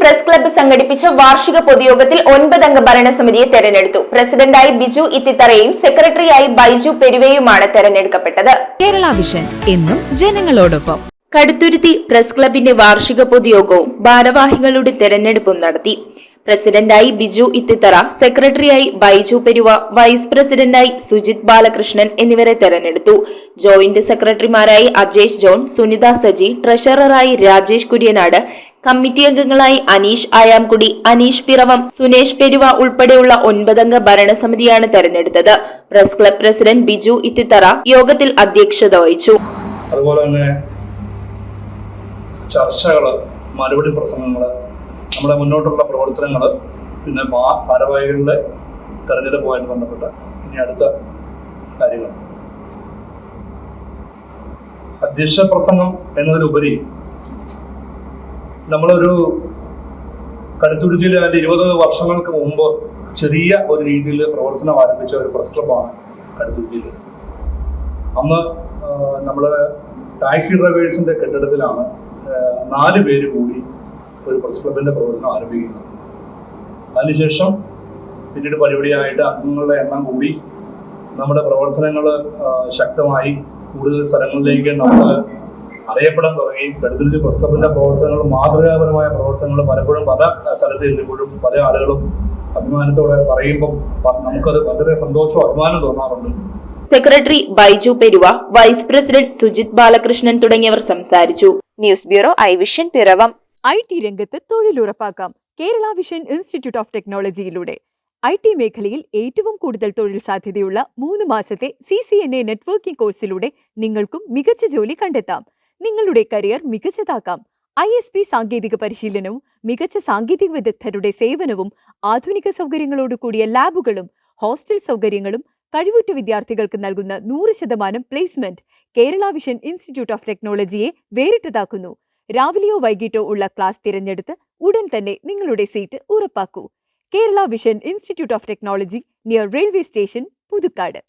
Press club സംഘടിപ്പിച്ച വാർഷിക പൊതുയോഗത്തിൽ 9 അംഗ ഭരണസമിതിയെ തെരഞ്ഞെടുത്തു. പ്രസിഡന്റായി ബിജു ഇത്തിത്തറയും സെക്രട്ടറിയായി ബൈജു പെരുവയുമാണ് തെരഞ്ഞെടുക്കപ്പെട്ടത്. കേരള വിഷൻ എന്നും ജനങ്ങളോടൊപ്പം. കടുത്തുരുത്തി പ്രസ് ക്ലബിന്റെ വാർഷിക പൊതുയോഗവും ഭാരവാഹികളുടെ തെരഞ്ഞെടുപ്പും നടത്തി. പ്രസിഡന്റായി ബിജു ഇത്തിത്തറ, സെക്രട്ടറിയായി ബൈജു പെരുവ, വൈസ് പ്രസിഡന്റായി സുജിത് ബാലകൃഷ്ണൻ എന്നിവരെ തെരഞ്ഞെടുത്തു. ജോയിന്റ് സെക്രട്ടറിമാരായി അജേഷ് ജോൺ, സുനിത സജി, ട്രഷററായി രാജേഷ് കുര്യനാട്, കമ്മിറ്റി അംഗങ്ങളായി അനീഷ് ആയാംകുടി, അനീഷ് പിറവം, സുനേഷ് പെരുവ ഉൾപ്പെടെയുള്ള 9 അംഗ ഭരണസമിതിയാണ് തെരഞ്ഞെടുത്തത്. Press club president Biju Ithithara യോഗത്തിൽ അധ്യക്ഷത വഹിച്ചു. അതുപോലെ തന്നെ ചർച്ചകള്, മറുപടി പ്രസംഗങ്ങള്, നമ്മുടെ മുന്നോട്ടുള്ള പ്രവർത്തനങ്ങൾ, പിന്നെ ഭാരവാഹികളുടെ തെരഞ്ഞെടുപ്പുമായി ബന്ധപ്പെട്ട ഇനി അടുത്ത കാര്യങ്ങൾ. അധ്യക്ഷ പ്രസംഗം എന്നതിലുപരി നമ്മളൊരു കടുത്തുരുത്തിയിൽ അതിൻ്റെ 20 വർഷങ്ങൾക്ക് മുമ്പ് ചെറിയ ഒരു രീതിയിൽ പ്രവർത്തനം ആരംഭിച്ച ഒരു പ്രസ് ക്ലബ്ബാണ് കടുത്തുരുത്തിയിൽ. അന്ന് നമ്മൾ ടാക്സി ഡ്രൈവേഴ്സിന്റെ കെട്ടിടത്തിലാണ് 4 പേര് കൂടി ഒരു പ്രസ് ക്ലബിന്റെ പ്രവർത്തനം ആരംഭിക്കുന്നത്. അതിനുശേഷം പിന്നീട് പടിപടിയായിട്ട് അംഗങ്ങളുടെ എണ്ണം കൂടി, നമ്മുടെ പ്രവർത്തനങ്ങൾ ശക്തമായി കൂടുതൽ സ്ഥലങ്ങളിലേക്ക് നമ്മൾ അറിയപ്പെടാൻ തുടങ്ങി. കടുത്തുരുത്തി പ്രസ് ക്ലബിന്റെ പ്രവർത്തനങ്ങൾ, മാതൃകാപരമായ പ്രവർത്തനങ്ങൾ പലപ്പോഴും പല സ്ഥലത്ത് എത്തിയപ്പോഴും പല ആളുകളും അഭിമാനത്തോടെ പറയുമ്പം നമുക്കത് വളരെ സന്തോഷവും അഭിമാനം തോന്നാറുണ്ട്. Secretary Baiju Peruva, vice president Sujith Balakrishnan തുടങ്ങിയവർ സംസാരിച്ചു. News bureau, I vision, Piravom. IT രംഗത്ത് തൊഴിലുറപ്പാക്കാം കേരള വിഷൻ ഇൻസ്റ്റിറ്റ്യൂട്ട് ഓഫ് ടെക്നോളജിയിലൂടെ. IT മേഖലയിൽ ഏറ്റവും കൂടുതൽ തൊഴിൽ സാധ്യതയുള്ള 3 മാസത്തെ CCNA നെറ്റ്വർക്കിംഗ് കോഴ്സിലൂടെ നിങ്ങൾക്കും മികച്ച ജോലി കണ്ടെത്താം. നിങ്ങളുടെ കരിയർ മികച്ചതാക്കാം. ISP സാങ്കേതിക പരിശീലനവും മികച്ച സാങ്കേതിക വിദഗ്ധരുടെ സേവനവും ആധുനിക സൗകര്യങ്ങളോട് കൂടിയ ലാബുകളും ഹോസ്റ്റൽ സൗകര്യങ്ങളും കഴിവുറ്റ വിദ്യാർത്ഥികൾക്ക് നൽകുന്ന 100% placement Kerala vision institute of ടെക്നോളജിയെ വേറിട്ടതാക്കുന്നു. രാവിലെയോ വൈകിട്ടോ ഉള്ള ക്ലാസ് തിരഞ്ഞെടുത്ത് ഉടൻ തന്നെ നിങ്ങളുടെ സീറ്റ് ഉറപ്പാക്കൂ. Kerala vision institute of technology, near railway station, Puthukkad.